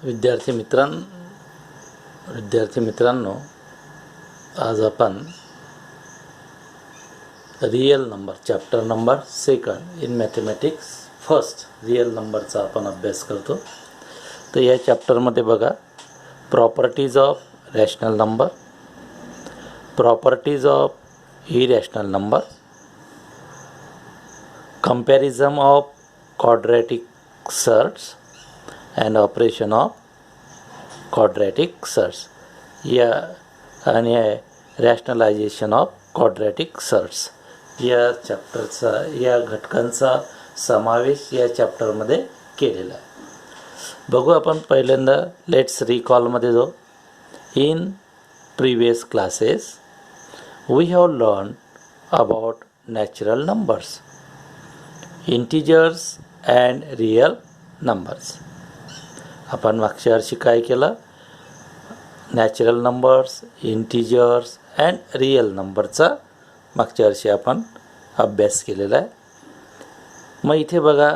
विद्यार्थी मित्रांनो, आज आपण real number chapter number 2 in mathematics first real नंबरचा आपण अभ्यास करतो. तर या चॅप्टरमध्ये बघा, properties of rational number, properties of irrational number, comparison of quadratic surds and operation of quadratic surds या आणि रॅशनलायझेशन ऑफ क्वाड्रॅटिक सर्ट्स या चॅप्टरचा या घटकांचा समावेश या चॅप्टरमध्ये केलेला आहे. बघू आपण पहिल्यांदा लेट्स रिकॉलमध्ये जाऊ. In previous classes we have learn about natural numbers, integers and real numbers. आपण मागच्या वर्षी काय केलं? Natural numbers, integers and real नंबरचा मागच्या वर्षी आपण अभ्यास केलेला आहे. मग इथे बघा,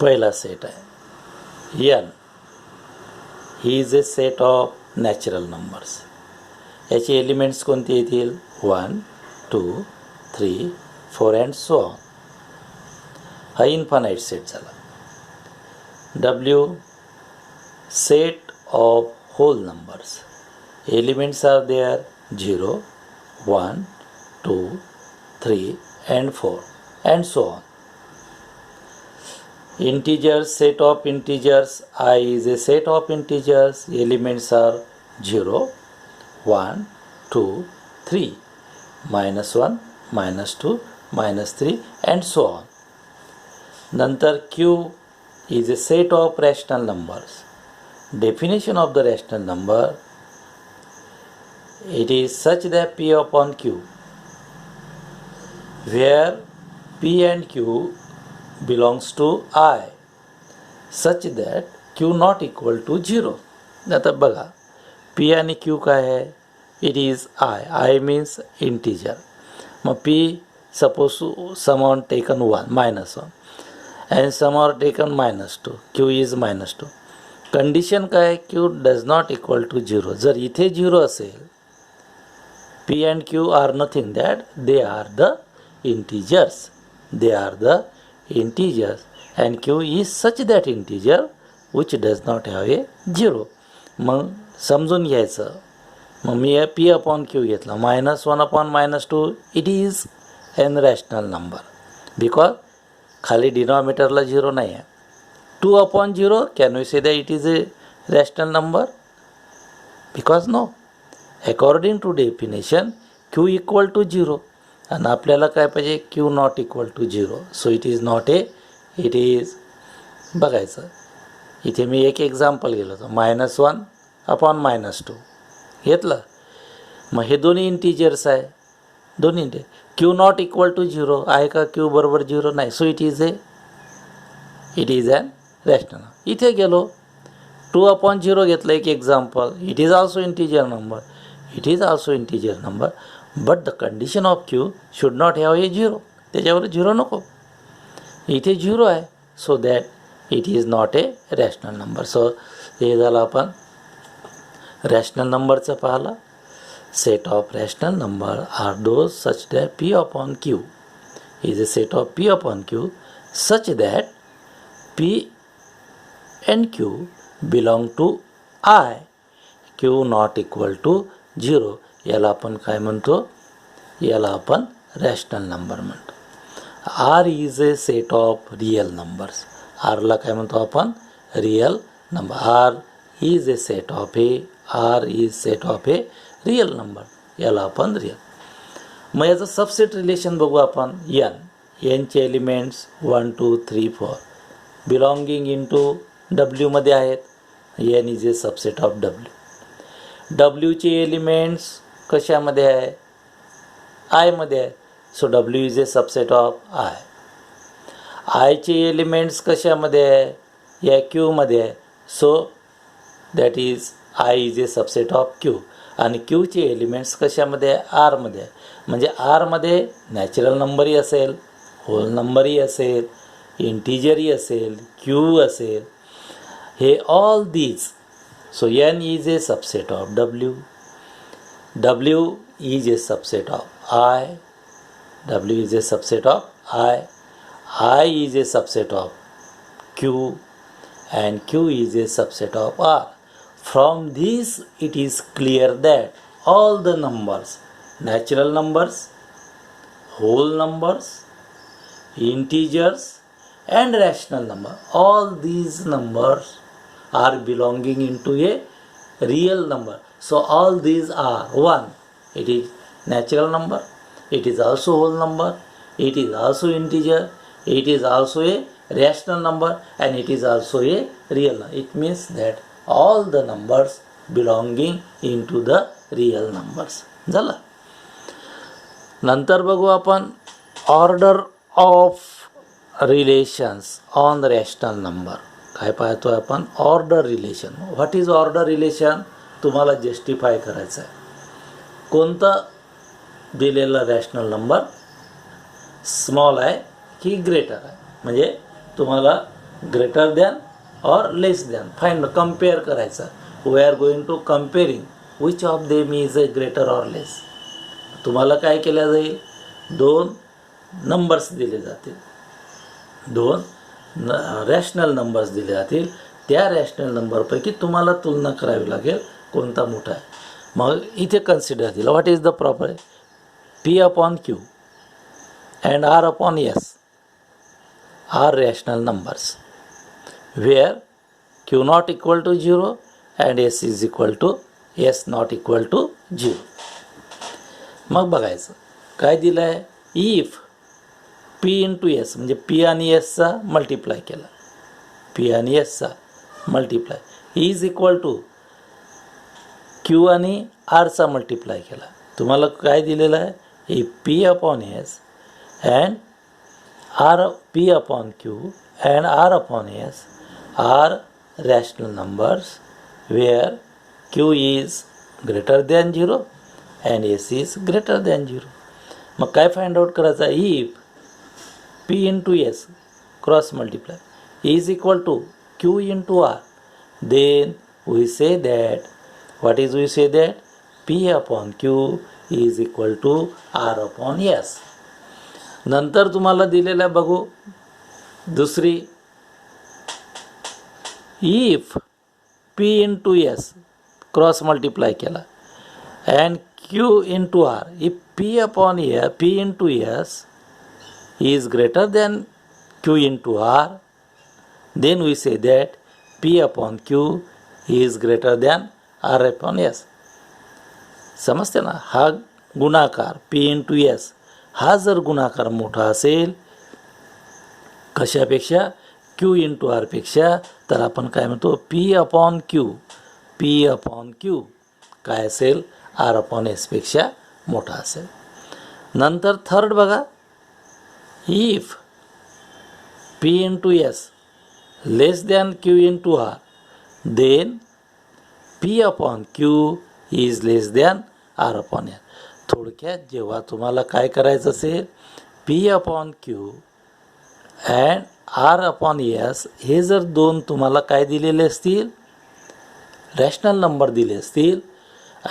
पहिला सेट आहे n. He is a set of natural numbers. याचे एलिमेंट्स कोणते येतील? 1, 2, 3, 4 अँड सो ऑन. हा इन्फानाइट सेट झाला. W, set of whole numbers. Elements are there 0, 1, 2, 3 and 4 and so on. Integers, set of integers. I is a set of integers. Elements are 0, 1, 2, 3, -1, -2, -3 and so on. नंतर Q is a set of rational numbers. Definition of the rational number: it is such that P upon Q, where P and Q belongs to I, such that Q not equal to 0. आता बघा, P आणि Q काय आहे? It is I. I means integer. मग P suppose some are taken 1, -1. and some are taken -2. Q is -2. Condition काय? Q does not equal to 0. जर इथे 0 असेल, P and Q are nothing, that they are the integers. They are the integers and Q is such that integer which does not have a 0. मग समजून घ्यायचं. मग मी P upon Q घेतला. -1 upon -2, it is an rational number because खाली डिनॉमिनेटरला 0 नाही आहे. 2 upon 0, can we say that it is a rational number? Because no. According to definition Q equal to 0 आणि आपल्याला काय पाहिजे? Q not equal to 0. So it is not a, it is बघायचं. इथे मी एक एक्झाम्पल गेलो होतो. -1 upon -2 घेतलं. मग हे दोन्ही इंटिजर्स आहे. दोन्ही Q नॉट इक्वल टू 0 आहे का? Q बरोबर 0 नाही. So it is an rational. इथे गेलो, 2 upon 0 घेतलं एक example. It is also integer number. It is also integer number, but the condition of Q should not have a 0. त्याच्यावर 0 नको. इथे 0 आहे. So that it is not a rational number. So हे झालं आपण रॅशनल नंबरचं पाहिलं. Set of rational number are those such that P upon Q is a set of P upon Q such that P and Q belong to I, Q not equal to 0. याला आपण काय म्हणतो? याला आपण rational number म्हणतो. R is a set of real numbers. R ला काय म्हणतो आपण? Real number. R is a set of a, R is set of a real number. याला आपण रियल. मग याचं सबसेट रिलेशन बघू आपण. n चे एलिमेंट्स 1, 2, 3, 4 बिलॉंगिंग इन टू डब्ल्यूमध्ये आहेत. n is a subset of W चे एलिमेंट्स कशामध्ये आहे? आयमध्ये आहे. So W is a subset of I चे एलिमेंट्स कशामध्ये आहे? या Qमध्ये आहे. So that is I is a subset of Q. आणि Qचे एलिमेंट्स कशामध्ये आहे? आरमध्ये आहे. म्हणजे आरमध्ये नॅचरल नंबरही असेल, होल नंबरही असेल, इंटिजरही असेल, Q असेल हे all these. So n is a subset of w. W is a subset of I. W is a subset of I. I is a subset of Q, and Q is a subset of R. From this it is clear that all the numbers, natural numbers, whole numbers, integers and rational number, all these numbers are belonging into a real number. So all these are 1. It is natural number, it is also whole number, it is also integer, it is also a rational number, and it is also a real number. It means that all the numbers belonging into the real numbers. झालं. नंतर बघू आपण order of relations on rational number. काय पाहतोय आपण? Order relation. What is order relation? तुम्हाला justify करायचं आहे. कोणता दिलेला रॅशनल नंबर स्मॉल आहे की ग्रेटर आहे, म्हणजे तुम्हाला greater than or less than find compare करायचं. We are going to comparing which of them is a greater or less. तुम्हाला काय केलं जाईल? 2 नंबर्स दिले जातील, 2 रॅशनल नंबर्स दिले जातील. त्या रॅशनल नंबरपैकी तुम्हाला तुलना करावी लागेल कोणता मोठा आहे. मग इथे कन्सिडर दिलं what is the proper p upon Q and R upon S are rational numbers where q not equal to 0 and S is equal to s not equal to 0. मग बघायचं काय दिलं आहे. इफ पी इंटू एस म्हणजे p आणि एसचा multiply केला, p आणि एसचा multiply is equal to q आणि आरचा मल्टिप्लाय केला. तुम्हाला काय दिलेलं आहे? हे p upon s and R, P upon Q and R upon S are rational numbers where Q is greater than 0 and S is greater than 0. मग काय फाइंड आउट करायचं आहे? If P into S cross multiply is equal to Q into R, then we say that, what is we say that? P upon Q is equal to R upon S. नंतर तुम्हाला दिलेला बघू दुसरी, if P into S cross multiply केला and Q into R, if P upon S, P into S is greater than Q into R, then we say that P upon Q is greater than R upon S. समजते ना? हा गुणाकार P into S हा जर गुणाकार मोठा असेल कशापेक्षा? Q into R पेक्षा, तर आपण काय म्हणतो? P upon Q, P upon Q काय असेल? R upon S पेक्षा मोठा असेल. नंतर थर्ड बघा, if P into S less than Q into R, then P upon Q is less than R upon S. थोडक्यात जेव्हा तुम्हाला काय करायचं असेल, P upon Q and R upon S हे जर 2 तुम्हाला काय दिलेले असतील? रॅशनल नंबर दिले असतील,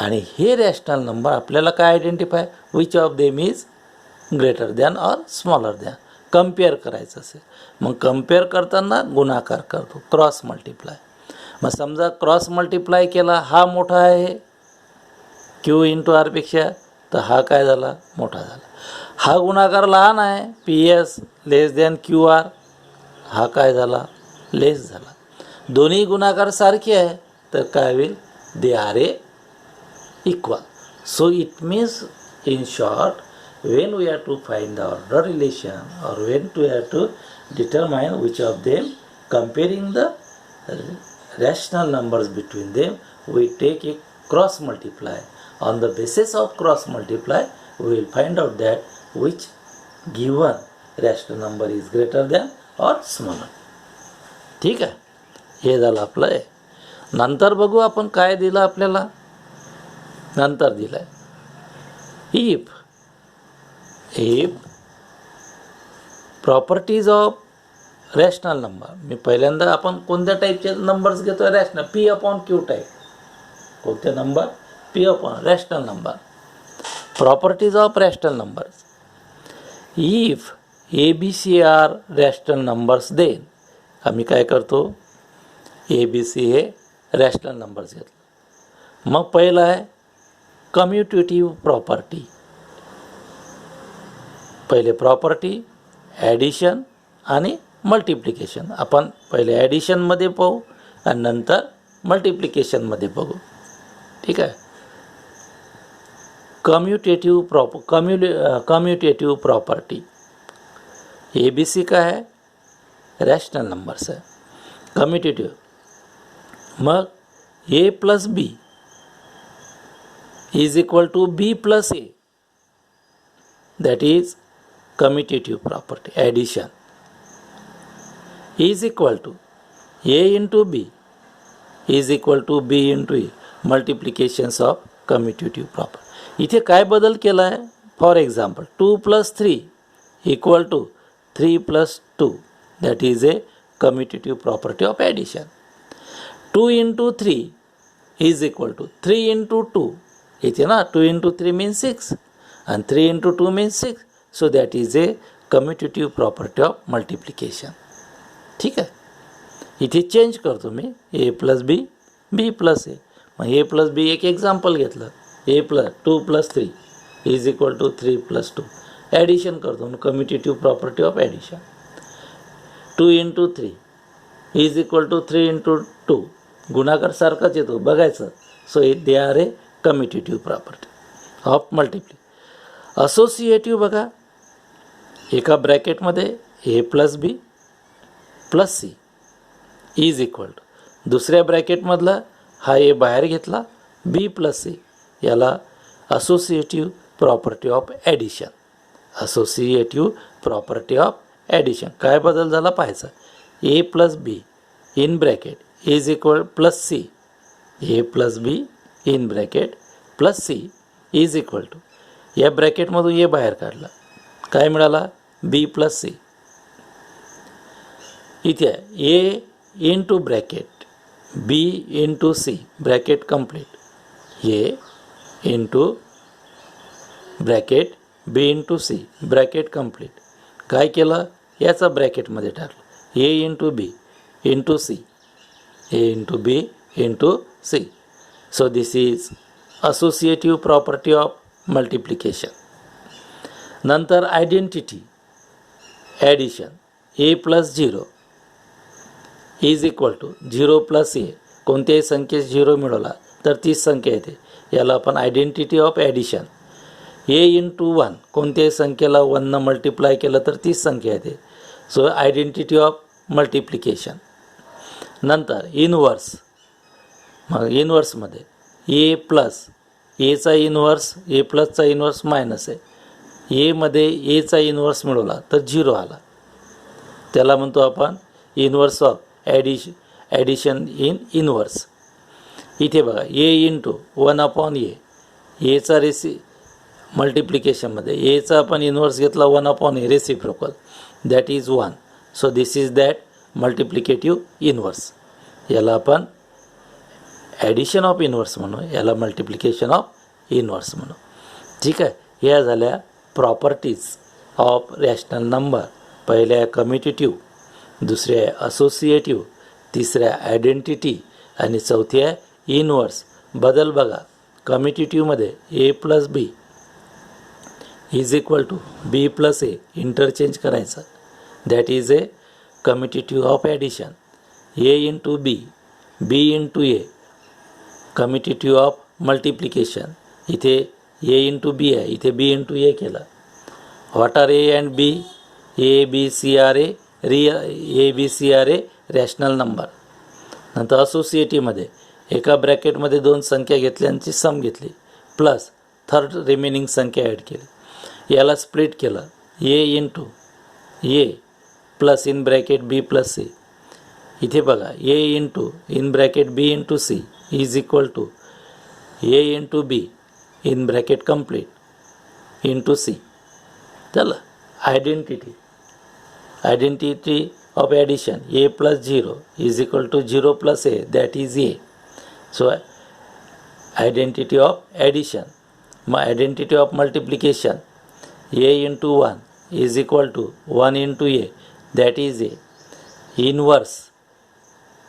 आणि हे रॅशनल नंबर आपल्याला काय identify, which of them is greater than और स्मॉलर दॅन, कम्पेअर करायचं असेल. मग कम्पेअर करताना गुणाकार करतो, क्रॉस मल्टिप्लाय. मग समजा क्रॉस मल्टिप्लाय केला, हा मोठा आहे क्यू इंटू आरपेक्षा, तर हा काय झाला? मोठा झाला. हा गुणाकार लहान आहे पी एस लेस दॅन क्यू आर, हा काय झाला? लेस झाला. दोन्ही गुणाकार सारखे आहे, तर काय होईल? दे are A equal. So it means in short, when we have to find the order relation, or when we have to determine which of them, comparing the rational numbers between them, we take a cross multiply. On the basis of cross multiply, we will find out that which given rational number is greater than or smaller. ठीक आहे, हे झालं आपलं आहे. नंतर बघू आपण काय दिलं आपल्याला. नंतर दिलं आहे if properties of rational number. मी पहिल्यांदा आपण कोणत्या टाईपचे नंबर्स घेतो? Rational. P upon q type. कोणते number? P upon rational number. Properties of rational numbers. If a b c are rational numbers, then आम्ही काय करतो? ए बी सी हे रॅशनल नंबर्स घेतलं. मग पहिलं आहे कम्युटेटिव्ह प्रॉपर्टी. पहिले प्रॉपर्टी, ॲडिशन आणि मल्टिप्लिकेशन. आपण पहिले ॲडिशनमध्ये पाहू आणि नंतर मल्टिप्लिकेशनमध्ये बघू. ठीक आहे. Commutative property. A b c काय आहे? रॅशनल नंबर्स आहे. कम्युटेटिव्ह. मग a plus b is equal to b plus a, that is commutative property. Addition is equal to a into b is equal to b into a. Multiplications of commutative property. इथे काय बदल केला आहे? For example 2 + 3 equal to 3 + 2, that is a commutative property of addition. 2 × 3 is equal to 3 × 2. इथे ना 2 × 3 means 6 and 3 × 2 means 6. So that is a commutative property of multiplication. ठीक आहे. इथे चेंज करतो मी ए प्लस बी, बी प्लस ए. मग ए प्लस बी एक एक्झाम्पल घेतलं. A plus 2 + 3 is equal to 3 + 2. Addition करतो म्हणून commutative property of addition. 2 × 3 is equal to 3 × 2. गुणाकार सारखाच येतो, बघायचं. So they are a commutative property of multiply. Associative बघा, एका ब्रॅकेटमध्ये a plus b plus c is equal to, दुसऱ्या ब्रॅकेटमधला हा ए बाहेर घेतला, बी प्लस सी. याला associative property of addition. Associative property of addition. काय बदल झाला पाहायचा? A plus b in bracket is equal plus c. A plus b in bracket plus c is equal to, या ब्रॅकेटमधून a बाहेर काढला, काय मिळाला? B plus c. इथे a into bracket b into c, bracket complete. A into bracket b into c, bracket complete. काय केलं? याचा ब्रॅकेटमध्ये टाकलं. A into b into c, a into b into c. So this is associative property of multiplication. नंतर identity addition. A plus 0 is equal to 0 + a. कोणत्याही संख्येस 0 मिळवला तर तीच संख्या येते. याला आपण identity of addition. A into 1, कोणत्याही संख्येला 1 मल्टिप्लाय केलं तर तीच संख्या येते. So identity of multiplication. नंतर इनवर्स. मग इनवर्समध्ये ए प्लस एचा इनवर्स, ए प्लसचा इनवर्स मायनस आहे. एमध्ये एचा इनवर्स मिळवला तर 0 आला, त्याला म्हणतो आपण inverse of addition in inverse. इथे बघा ए इंटू 1/a, एचा मल्टिप्लिकेशनमध्ये एचा आपण इनवर्स घेतला 1/a reciprocal, that is 1. So this is that multiplicative inverse. याला आपण ॲडिशन ऑफ इनवर्स म्हणू, याला मल्टिप्लिकेशन ऑफ इनवर्स म्हणू. ठीक आहे. या झाल्या प्रॉपर्टीज ऑफ रॅशनल नंबर. पहिल्या कम्युटेटिव्ह, दुसऱ्या असोसिएटिव्ह, तिसऱ्या आयडेंटिटी आणि चौथ्या इनवर्स. बदल बघा, कम्युटेटिव्हमध्ये a plus b is equal to b plus a interchange करायचं, that is a commutative of addition. A into b, b into a, commutative of multiplication. इथे ए इंटू बी आहे, इथे बी इंटू ए केलं. What are a and b? A b c are a rational number. नंतर असोसिएटिव्हमध्ये एका ब्रॅकेटमध्ये 2 संख्या घेतल्यांची सम घेतली, प्लस थर्ड रिमेनिंग संख्या ॲड केली. याला स्प्लिट केलं. A into a plus in bracket b plus c. इथे बघा a into in bracket b into c is equal to a into b in bracket complete into c. झालं. Identity of addition, a plus 0 is equal to 0 plus a, that is a. So identity of addition, identity of multiplication, a into 1 is equal to 1 into a, that is a. Inverse,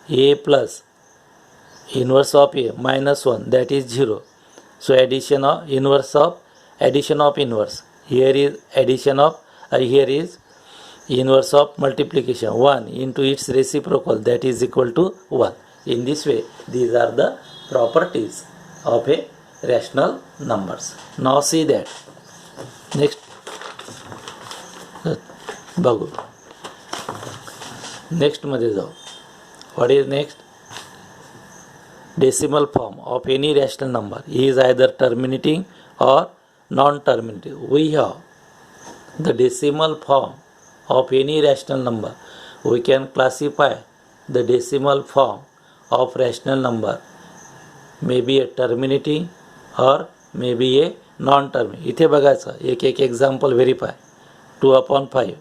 a plus inverse of a minus 1, that is 0. So addition of inverse of inverse. Here is addition of here is inverse of multiplication, 1 into its reciprocal, that is equal to 1. In this way, these are the properties of a rational numbers. Now see that. Next, बघू. Next मध्ये जाऊ. What is next? Decimal form of any rational number is either terminating or non-terminating. We have the decimal form of any rational number. We can classify the decimal form of rational number may be a terminating or may be a non-terminating. इथे बघायचं एक एक example verify. 2/5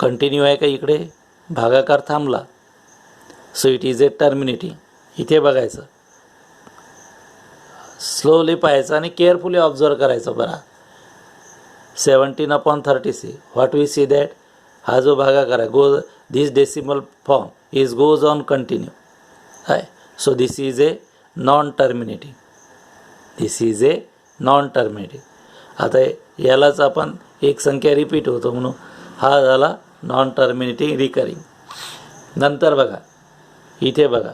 continue आहे का इकडे, भागाकार थांबला, so it is a terminating. इथे बघायचं, स्लोली पाहायचं आणि केअरफुली ऑब्झर्व करायचं. बरा 17/36 व्हॉट वी सी दॅट, हा जो भागाकार आहे goes this decimal form is goes on continue आहे. So this is a non terminating, this is a non terminating. आता यालाच आपण एक संख्या रिपीट होतो म्हणून हा झाला नॉन टर्मिनेटिंग रिकरिंग. नंतर बघा इथे बघा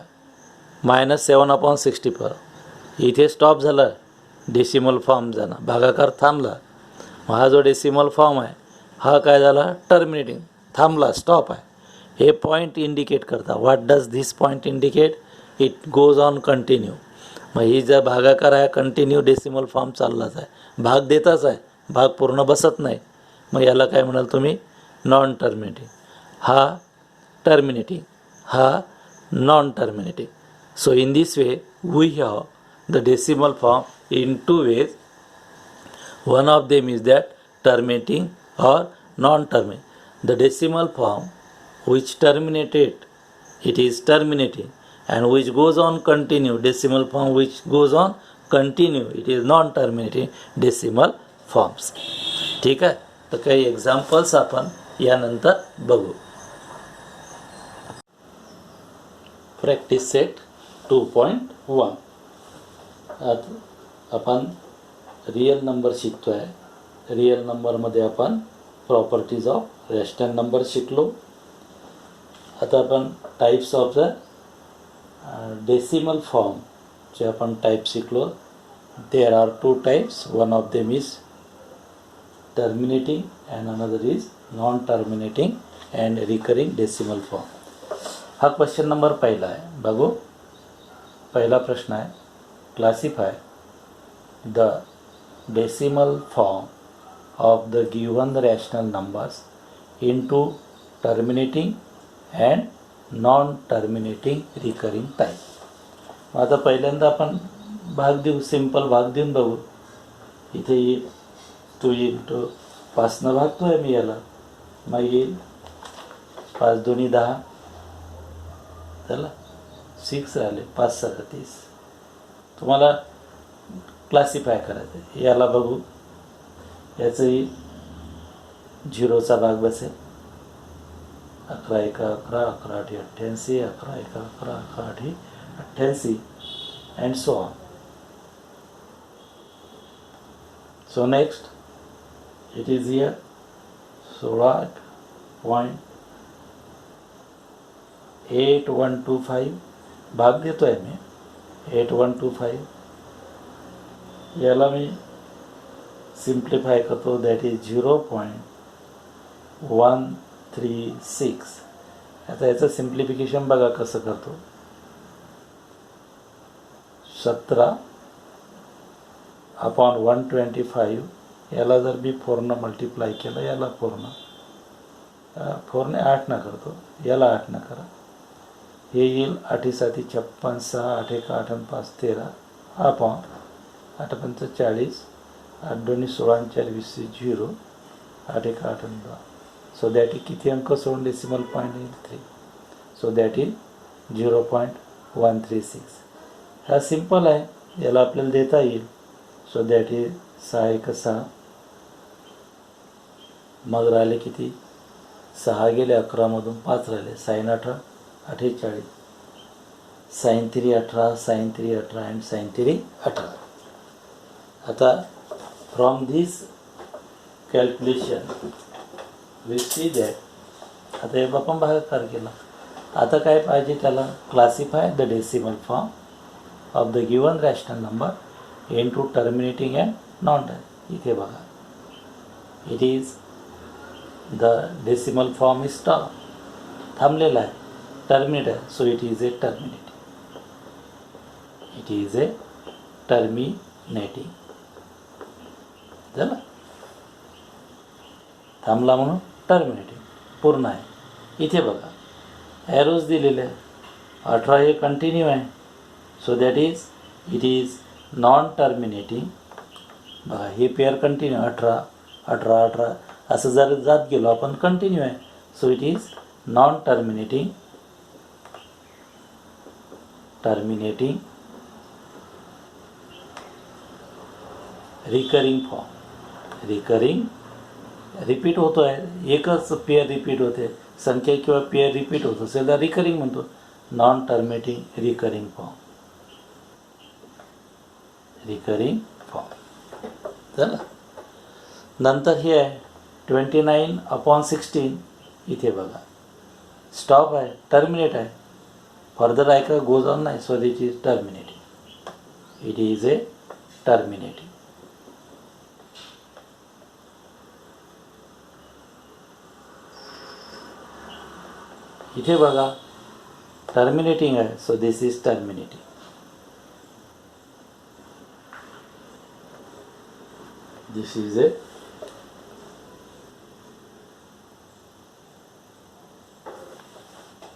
-7/64 इथे स्टॉप झालं, डेसिमल फॉर्म झाला, भागाकार थांबला. हा जो डेसिमल फॉर्म आहे हा काय झाला, टर्मिनेटिंग, थांबला, स्टॉप आहे. हे पॉईंट इंडिकेट करता. What does this point indicate, it goes on continue. मग ही जर भागाकार आहे कंटिन्यू डेसिमल फॉर्म चाललाच आहे, भाग देताच आहे, भाग पूर्ण बसत नाही. मग याला काय म्हणाल तुम्ही, नॉन टर्मिनेटिंग. हा टर्मिनेटिंग, हा non terminating. So in this way we have the decimal form in 2 ways. One of them is that terminating or non-terminating. The decimal form which terminated, it is terminating, and which goes on continue, decimal form which goes on continue, it is non-terminating decimal forms. ठीक आहे. तर काही examples आपण यानंतर बघू. Practice set 2.1. आपण real number शिकतो आहे. रियल नंबरमध्ये आपण प्रॉपर्टीज ऑफ रॅशनल नंबर शिकलो. आता आपण टाईप्स ऑफ द डेसिमल फॉर्मचे आपण टाईप शिकलो. There are 2 types. One of them is terminating and another is non terminating and recurring decimal form. हा क्वेश्चन नंबर पहिला आहे. बघू, पहिला प्रश्न आहे, classify the decimal form of the given rational numbers into terminating and non-terminating recurring type. आता पहिल्यांदा आपण भाग देऊ, सिंपल भाग देऊन बघू. इथे येईल 2 into 5 भागतो आहे मी याला. मग येईल 5 2 10, चला 6 आले, 5 7 30. तुम्हाला क्लासिफाय करायचं. याला बघू, याचंही 0चा भाग बसेल. 11 1 11, 11 8 88, 11 1 11, 11 8 88 and so on. So next it is here 16.8125 भाग देतो आहे मी. 8125 याला मी सिम्प्लिफाय करतो, दॅट इज 0.136. आता याचं सिम्प्लिफिकेशन बघा कसं करतो. 17/125 याला जर मी 4 मल्टिप्लाय केलं, याला 4 ने 8 न करतो, याला 8 न करा. हे येईल 8 7 56, 6 8 1 8 5 13 अपॉन 8 5 40, 8 2 16 4 20 0, 8 1 8 2 सो दॅट इज किती अंक सोडून डेसिमल पॉईंट येईल 3. So that is 0.136. हा सिम्पल आहे, याला आपल्याला देता येईल. So that is 6 1 6. मग राहिले किती, 6 गेले 11मधून 5 राहिले, sign 18 48, sign 3 18, sign 3 18 and sign 3 18. आता from this calculation we see that, आता हे आपण भागाकार केला. आता काय पाहिजे त्याला, classify the decimal form of the given rational number into terminating and non terminating. इथे बघा, it is the decimal form is stop, थांबलेला आहे, टर्मिनेट आहे. So it is a terminating, it is a terminating. झालं, थांबला म्हणून terminating, पूर्ण आहे. इथे बघा ॲरोज दिलेले आहे, 18 हे कंटिन्यू आहे. So that is it is non terminating. बघा हे पेअर कंटिन्यू 18 18 18 असं जर जात गेलो आपण, कंटिन्यू आहे. So it is non terminating, terminating recurring form. Recurring repeat होतो आहे, एकच पेअर रिपीट होते, संख्या किंवा पेअर रिपीट होत असेल तर रिकरिंग म्हणतो. Non terminating recurring form, recurring form. झालं. नंतर हे आहे 29/16. इथे बघा स्टॉप आहे, टर्मिनेट आहे, फर्दर आहे का गोज ऑन नाही. So this is terminating, it is a terminating. इथे बघा टर्मिनेटिंग आहे. So this is terminating. This is a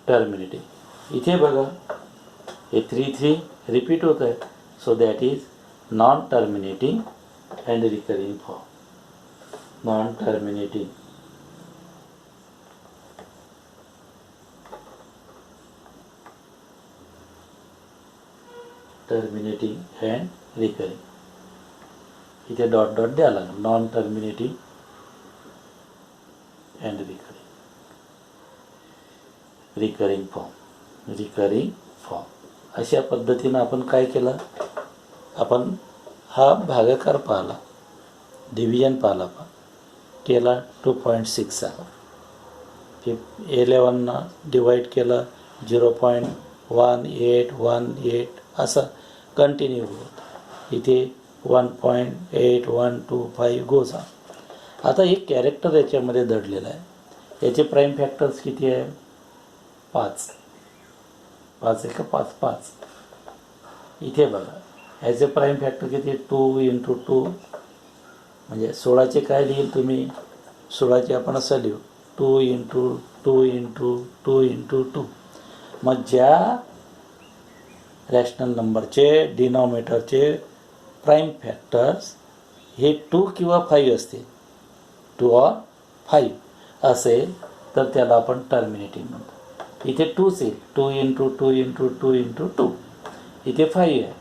terminating. इथे बघा हे 3 3 रिपीट होत आहे. So that is non terminating and recurring form. Non terminating, terminating and recurring. इथे dot dot द्यायला लागेल. Non terminating and recurring, recurring form, recurring form. अशा पद्धतीनं आपण काय केलं, आपण हा भागाकार पाहिला, डिव्हिजन पाहिला, केला 2.6. 11 डिवाईड केलं 0.1818 असं कंटिन्यू होत. इथे 1.8125 गोज ऑन. आता एक कॅरेक्टर याच्यामध्ये दडलेला आहे. याचे प्राईम फॅक्टर्स किती आहे, 5. 5 आहे का 5 5. इथे बघा ह्याचे प्राईम फॅक्टर किती, 2 × 2 म्हणजे 16चे काय लिहिल तुम्ही, 16चे आपण असं लिहू 2 × 2 × 2 × 2. मग ज्या रॅशनल नंबरचे डिनॉमिनेटरचे प्राईम फॅक्टर्स हे 2 किंवा 5 असतील, 2 or 5 असेल तर त्याला आपण टर्मिनेटिंग म्हणतो. इथे 2 येईल, 2 × 2 × 2 × 2. इथे 5 आहे.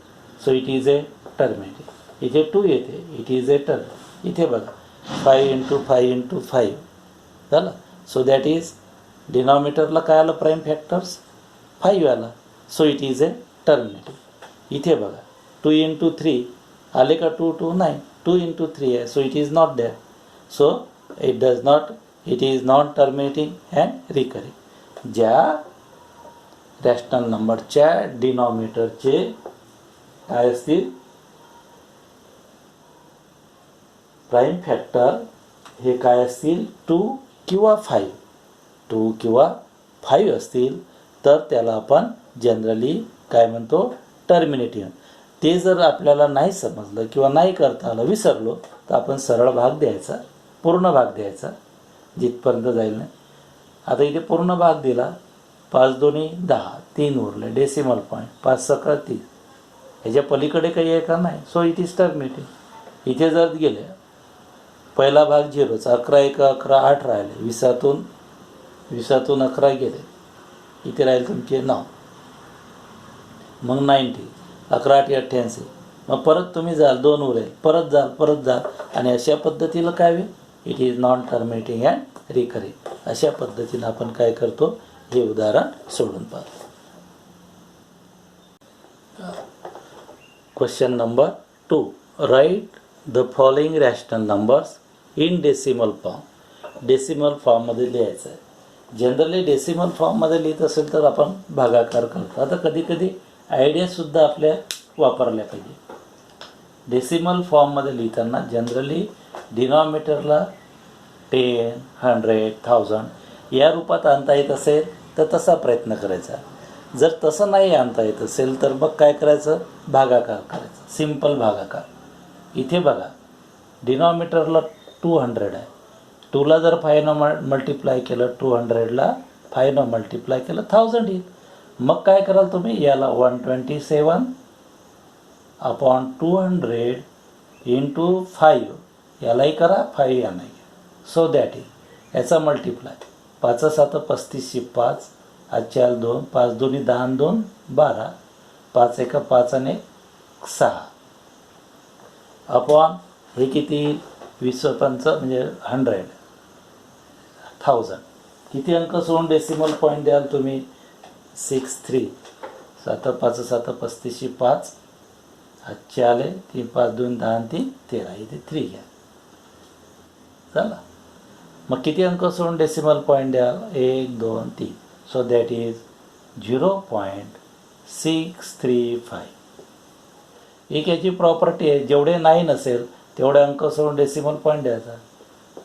So it is a terminating. इथे 2 येते, इट इज ए टर्म. इथे बघा 5 × 5 × 5 झालं. सो दॅट इज डिनॉमिनेटरला काय आलं, प्राईम फॅक्टर्स 5 आला. So it is a terminating. इथे बघा 2 × 3 आले का, 2 2 नाही, 2 × 3 आहे. So it is not that. So it does not, it is non terminating and recurring. ज्या रॅशनल नंबरच्या डिनॉमिनेटरचे काय असतील, प्राईम फॅक्टर हे काय असतील, 2 किंवा 5, 2 किंवा 5 असतील तर त्याला आपण जनरली काय म्हणतो, टर्मिनेटिंग. ते जर आपल्याला नाही समजलं किंवा नाही करता आलं, विसरलो, तर आपण सरळ भाग द्यायचा, पूर्ण भाग द्यायचा, जिथपर्यंत जाईल नाही. आता इथे पूर्ण भाग दिला, 5 2 10, 3 उरले, डेसिमल पॉईंट 5 6 30. ह्याच्या पलीकडे काही आहे का, नाही. So it is terminating. इथे जर गेले पहिला भाग 0चा, 11 1 11 8 राहिले, 20तून 11 गेले, इथे राहील तुमचे 9, मग 90, 11 8 88, मग परत तुम्ही जाल 2 उरेल, परत जाल आणि अशा पद्धतीला काय होईल, it is non terminating and recurring. अशा पद्धतीनं आपण काय करतो, हे उदाहरण सोडून पाहतो. Question number 2. Right the following rational numbers in decimal form. Decimal फॉर्ममध्ये लिहायचं आहे. जनरली डेसिमल फॉर्ममध्ये लिहित असेल तर आपण भागाकार करतो. आता कधी कधी आयडियासुद्धा आपल्या वापरल्या पाहिजे. डेसिमल फॉर्ममध्ये लिहिताना जनरली डिनॉमिनेटरला 10, 100, 1000 या रूपात आणता येत असेल तर तसा प्रयत्न करायचा. जर तसं नाही आणता येत असेल तर मग काय करायचं, भागाकार करायचा, सिंपल भागाकार. इथे बघा डिनॉमिनेटरला 200 आहे, 2ला जर 5 मल्टिप्लाय केलं, 200ला 5 मल्टिप्लाय केलं 1000 येईल. मग काय कराल तुम्ही, याला 127 अपॉन 200 इंटू 5 यालाही करा, 5 यांनाही. सो दॅट इज याचा मल्टिप्लाय 5 7 35 5, 4 2, 5 2 10 2 12, 5 1 5 आणि 6 अपॉन हे किती 20 5 म्हणजे 1000. किती अंक सोडून डेसिमल पॉईंट द्याल तुम्ही, 6 3, 7 5 7 35 5, 4 आले 3 5 2 10 3 13, इथे 3 घ्या. चला मग किती अंक सोडून डेसिमल पॉईंट द्याल, 1 2 3. So that is 0.635. एक याची प्रॉपर्टी आहे, जेवढे 9 असेल तेवढे अंक सोडून डेसिमल पॉईंट द्यायचा.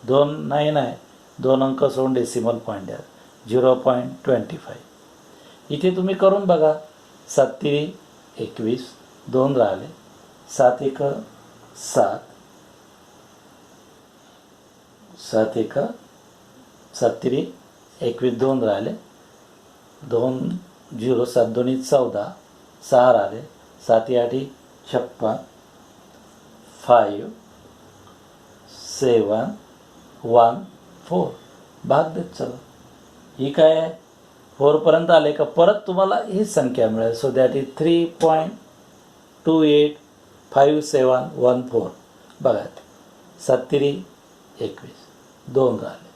2 9 आहे, 2 अंक सोडून डेसिमल पॉईंट द्या, 0.25. इथे तुम्ही करून बघा, 7 3 21, 2 राहिले, 7 1 7, 7 1 7 3 21, 2 राहिले, 2 0 7 2 14, 6 राहिले, 7 8 56, 5 7 1 4. भाग देत चला. ही काय आहे, 4पर्यंत आले का परत तुम्हाला हीच संख्या मिळेल. So that is 3.285714. बघा 7 3 21, 2 राहिले,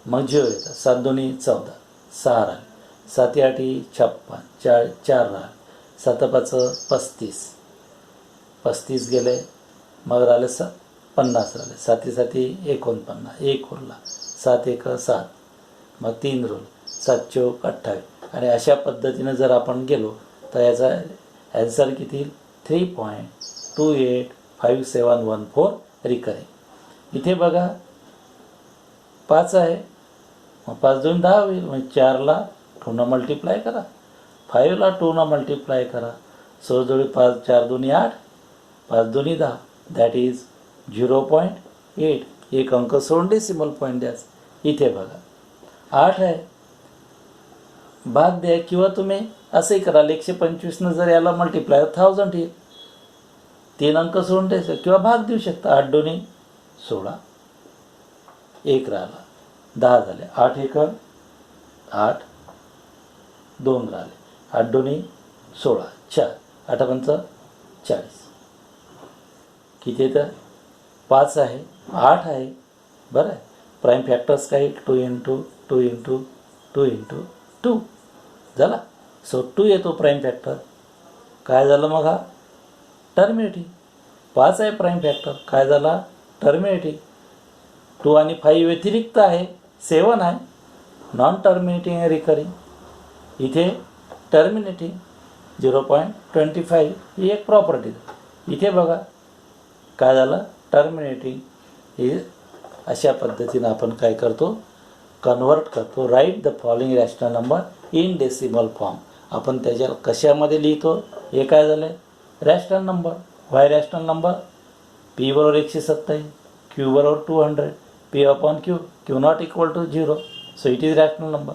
मग 0 येतात, 7 2 14, 6 राहिले, 7 8 56, 4 राहिले, 7 5 35, 35 गेले, मग राहिले 50 राहिले, 7 7 49, 1 उरला, 7 1 7, मग 3 रोल, 7 4 28. आणि अशा पद्धतीनं जर आपण गेलो तर याचा ॲन्सर किती येईल, 3.285714 रिकरिंग. इथे बघा 5 आहे, मग 5 2 10 होईल, मग 4ला 2 मल्टिप्लाय करा, 5ला 2 मल्टिप्लाय करा. सोजोडी 5 4 2 8, 5 2 10, दॅट इज 0.8. एक अंक सोडून डेसिमल पॉईंट द्यायचा. इथे बघा 8 आहे, भाग द्या, किंवा तुम्ही असंही कराल, 125 जर याला मल्टिप्लाय 1000 येईल. 3 अंक सोडून द्यायचं किंवा भाग देऊ शकता. 8 2 16, 1 राहिला, 10 झाले, 8 1 8, 2 राहिले, 8 2 16, 4 8 5 40. किती येतं, 5 आहे, 8 आहे, बरं आहे. प्राईम फॅक्टर्स काही 2 इंटू 2 इंटू 2 इंटू 2 झाला. सो 2 येतो प्राईम फॅक्टर. काय झालं मग, हा टर्मिनेटिंग. 5 आहे प्राईम फॅक्टर, काय झाला टर्मिनेटिंग. 2 आणि 5 व्यतिरिक्त आहे, 7 आहे, नॉन टर्मिनेटिंग आहे रिकरिंग. इथे टर्मिनेटिंग 0.25 ही एक प्रॉपर्टी. इथे बघा काय झालं, टर्मिनेटिंग. हे अशा पद्धतीनं आपण काय करतो, कन्वर्ट करतो. Write the following rational number in decimal form. आपण त्याच्या कशामध्ये लिहितो, हे काय झालं, rational number. Why rational number, P बरोबर 127, क्यू बरोबर 200, P upon Q, Q not equal to 0. So it is rational number.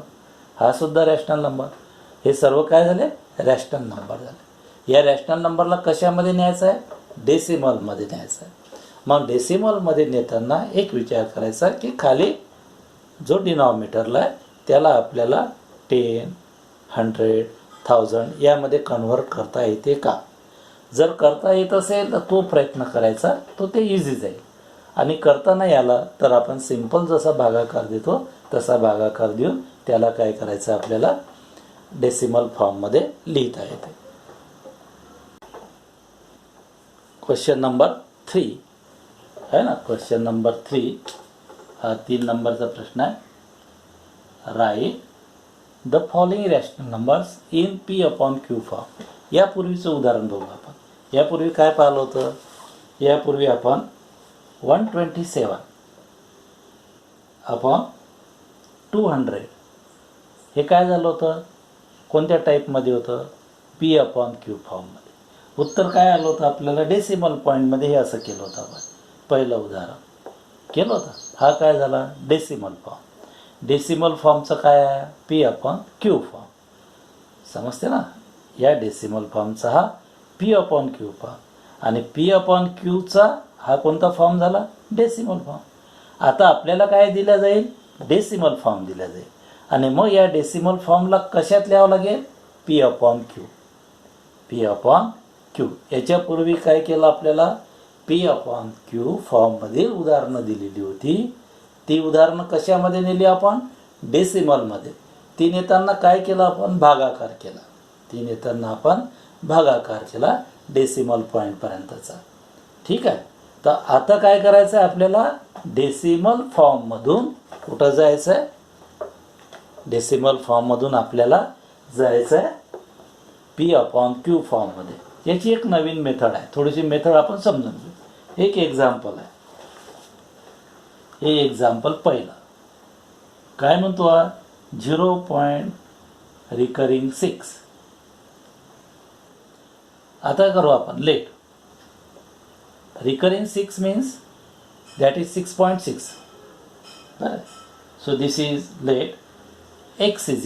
हा सुद्धा रॅशनल नंबर. हे सर्व काय झाले, रॅशनल नंबर झाले. या रॅशनल नंबरला कशामध्ये न्यायचं आहे, डेसिमलमध्ये न्यायचं आहे. मग डेसिमलमध्ये नेताना एक विचार करायचा की खाली जो डिनॉमिनेटरला आहे त्याला आपल्याला 10, 100, 1000 यामध्ये कन्व्हर्ट करता येते का. जर करता येत असेल तर तो प्रयत्न करायचा, तो ते इझी जाईल. आणि करता नाही आला तर आपण सिंपल जसा भागाकार देतो तसा भागाकार देऊन त्याला काय करायचं आपल्याला डेसिमल फॉर्ममध्ये लिहिता येते. क्वेश्चन नंबर 3 है ना. क्वेश्चन नंबर 3 हा 3 नंबरचा प्रश्न आहे. Write the following rational numbers in P/Q form. यापूर्वीचं उदाहरण बघू आपण. यापूर्वी काय पाहिलं होतं. यापूर्वी आपण 127 अपॉन 200 हे काय झालं होतं, कोणत्या टाईपमध्ये होतं, P/Q फॉर्ममध्ये. उत्तर काय आलं होतं आपल्याला डेसिमल पॉईंटमध्ये. हे असं केलं होतं आपण पहिलं उदाहरण केलं होतं. हा काय झाला डेसिमल फॉर्म. डेसिमल फॉर्मचं काय आहे P/Q फॉर्म. समजते ना. या डेसिमल फॉर्मचा हा P/Q फॉर्म आणि P/Qचा हा कोणता फॉर्म झाला डेसिमल फॉर्म. आता आपल्याला काय दिला जाईल डेसिमल फॉर्म दिला जाईल आणि मग या डेसिमल फॉर्मला कशात लिहावं लागेल P/Q. P/Q याच्यापूर्वी काय केलं आपल्याला P/Q फॉर्ममधील उदाहरणं दिलेली होती. ती उदाहरणं कशामध्ये नेली आपण डेसिमलमध्ये. ती नेताना काय केलं आपण भागाकार केला. ती नेताना आपण भागाकार केला डेसिमल पॉईंटपर्यंतचा. ठीक आहे. तर आता काय करायचं आहे आपल्याला डेसिमल फॉर्ममधून कुठं जायचं आहे, डेसिमल फॉर्ममधून आपल्याला जायचं आहे P/Q फॉर्ममध्ये. याची एक नवीन मेथड आहे. थोडीशी मेथड आपण समजून घेऊ. एक एक्झाम्पल आहे. हे एक्झाम्पल पहिलं काय म्हणतो 0. रिकरिंग 6. आता करू आपण late. Recurring 6 means that is 6.6. Right? So this is let x is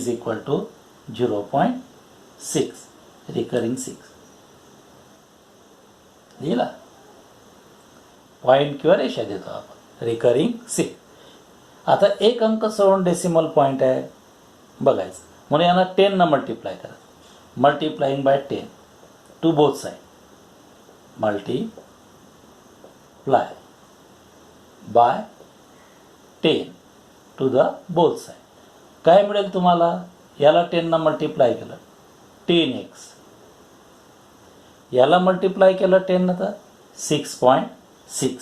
equal to 0.6 recurring 6. लिहिला पॉईंट किंवा रेषा देतो आपण रिकरिंग 6. आता एक अंक सोडून डेसिमल पॉईंट आहे बघायचं म्हणून यांना 10 न मल्टिप्लाय करा. Multiplying by 10 to both side. Multiply by 10 to the both side. काय मिळेल तुम्हाला. याला 10 न मल्टिप्लाय केलं 10x. याला मल्टिप्लाय केलं 10 न तर 6.6.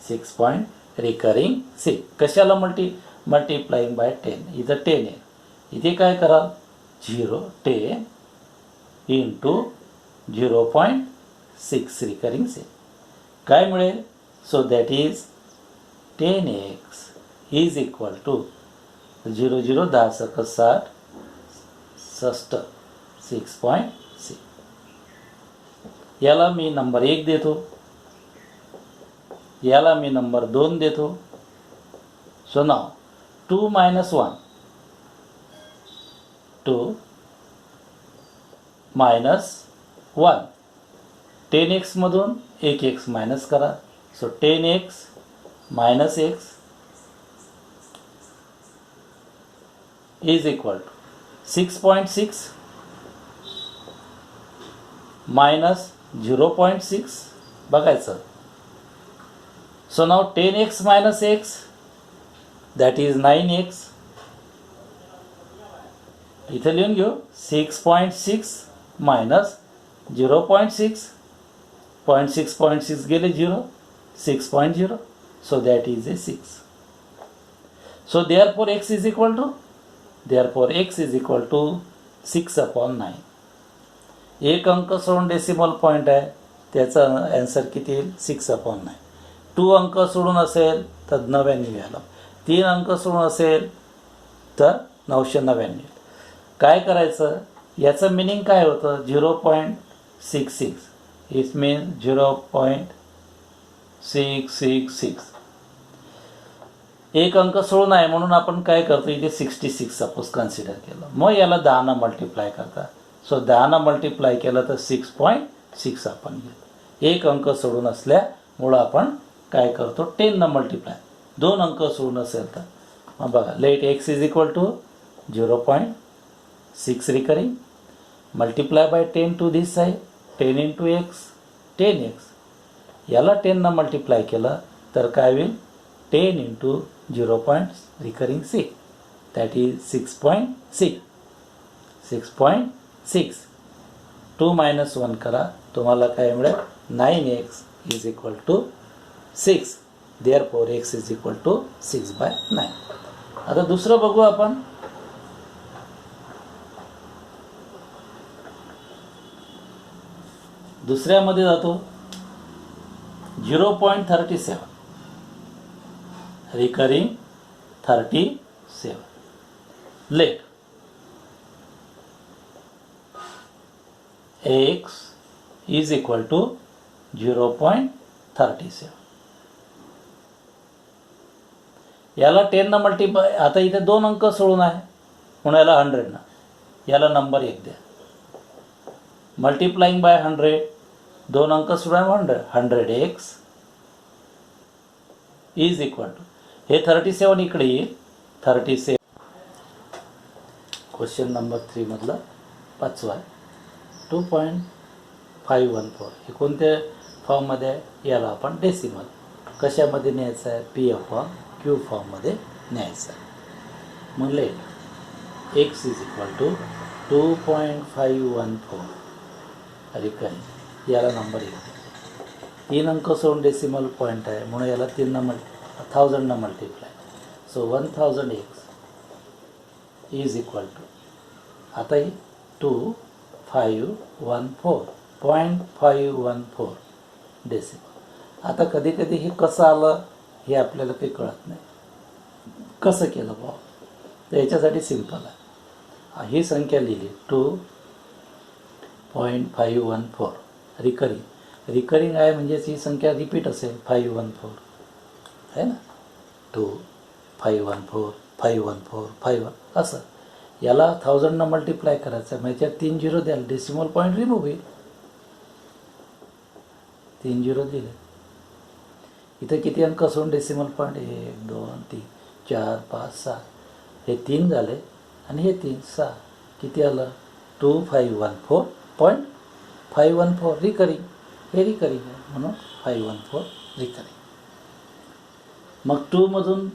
6.6. रिकरिंग 6. कशाला मल्टिप्लाइंग बाय 10. इथं 10 आहे. इथे काय कराल 10 इंटू 0.6 रिकरिंग 6. काय मिळेल. So that is 10x is equal to 0 0 10 60 60 6.6. याला मी नंबर 1 देतो. याला मी नंबर 2 देतो. सो नाव 2 - 1 2 - 1 10x मधून 1x मायनस करा. So 10x - x is equal to 6.6 minus 0.6 बघायचं. So now 10x minus x, that is 9x. इथे लिहून घेऊ 6.6 minus 0.6. 0.6 गेले 0. 6.0. So that is a 6. So therefore x is equal to 6/9. एक अंक सोडून डेसिमल पॉईंट आहे त्याचा आन्सर किती येईल 6/9. 2 अंक सोडून असेल तर 99 आला. 3 अंक सोडून असेल तर 999. काय करायचं याचं मिनिंग काय होतं 0.66. It means 0.666. एक अंक सोडून आहे म्हणून आपण काय करतो इथे 66 सपोज कन्सिडर केलं. मग याला 10 मल्टिप्लाय करता. सो 10 मल्टिप्लाय केलं तर 6.6 आपण घेतो. एक अंक सोडून असल्यामुळं आपण काय करतो 10 मल्टिप्लाय. 2 अंक सोडून असेल तर मग बघा let x is equal to 0.6 recurring multiply by 10 to this side 10 into x 10x. याला 10 मल्टिप्लाय केलं तर काय होईल 10 इंटू 0. Recurring 6 that is 6.6. 6.6 2 - 1 करा तुम्हाला काय मिळेल 9x is equal to 6. Therefore x is equal to 6/9. आता दुसरं बघू आपण. दुसऱ्यामध्ये जातो 0.37 recurring 37. Let x is equal to 0.37. याला 10 मल्टिप्लाय. आता इथे 2 अंक सोडून आहे म्हणून याला 100 याला नंबर 1 द्या. मल्टिप्लाइंग बाय 100 2 अंक सोडून 100x इज इक्वल टू हे 37 इकडे येईल 37. क्वेश्चन नंबर 3 मधला 5वा 2.514. हे कोणत्या फॉर्ममध्ये आहे याला आपण डेसिमल कशामध्ये न्यायचं आहे P/Q फॉर्ममध्ये न्यायचं आहे. मग let x is equal to 2.514 recurring याला नंबर 1. 3 अंक सोडून डेसिमल पॉईंट आहे म्हणून याला 1000 multiply. So 1000x is equal to आता ही 2.514 डेसिमल. आता कधी कधी हे कसं आलं हे आपल्याला काही कळत नाही. कसं केलं भाऊ तर याच्यासाठी सिंपल आहे. ही संख्या लिहिली 2.514 रिकरिंग. रिकरिंग आहे म्हणजेच ही संख्या रिपीट असेल 514 आहे ना. 2.514 514 5 असं. याला 1000 मल्टिप्लाय करायचं म्हणजे याच्यात 3 0 द्याल डेसिमल पॉईंट रिमूव्ह होईल. 3 0 दिले. इथं किती अंक असून डेसिमल पॉईंट 1 2 3 4 5 6 हे 3 झाले आणि हे 3 6 किती आलं 2514.514 रिकरिंग. हे रिकरिंग आहे म्हणून 514 रिकरिंग. मग 2 मधून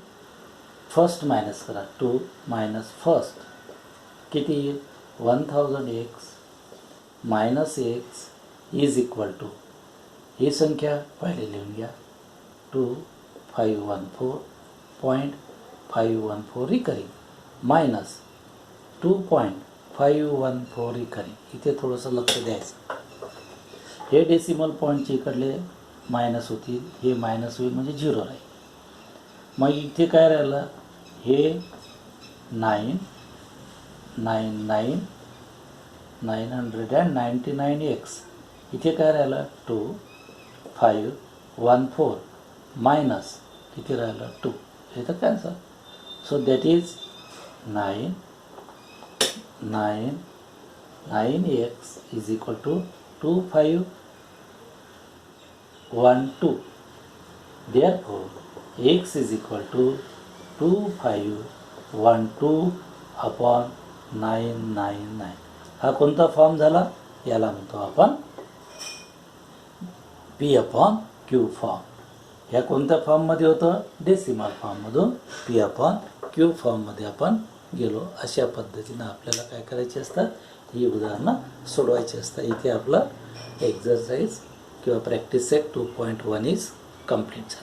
फर्स्ट मायनस करा. 2 मायनस फर्स्ट किती येईल 1000x minus x is equal to ही संख्या पहिले लिहून घ्या 2514.514 रिकरिंग मायनस 2.514 रिकरिंग. इथे थोडंसं लक्ष द्यायचं. हे डेसिमल पॉईंटचे इकडले मायनस होतील हे मायनस होईल म्हणजे 0 राहील. मग इथे काय राहिलं हे 999x इथे काय राहिलं 2514 मायनस किती राहिलं 2 हे तर cancel. So that is 9x is equal to 2512. Therefore x is equal to 2512/999. हा कोणता फॉर्म झाला याला म्हणतो आपण P/Q फॉर्म. ह्या कोणत्या फॉर्ममध्ये होतं डेसिमल फॉर्ममधून P/Q फॉर्ममध्ये आपण गेलो. अशा पद्धतीनं आपल्याला काय करायचे असतात ही उदाहरणं सोडवायची असतात. इथे आपलं एक्झरसाइज किंवा प्रॅक्टिस सेट 2.1 इज कंप्लीट झालं.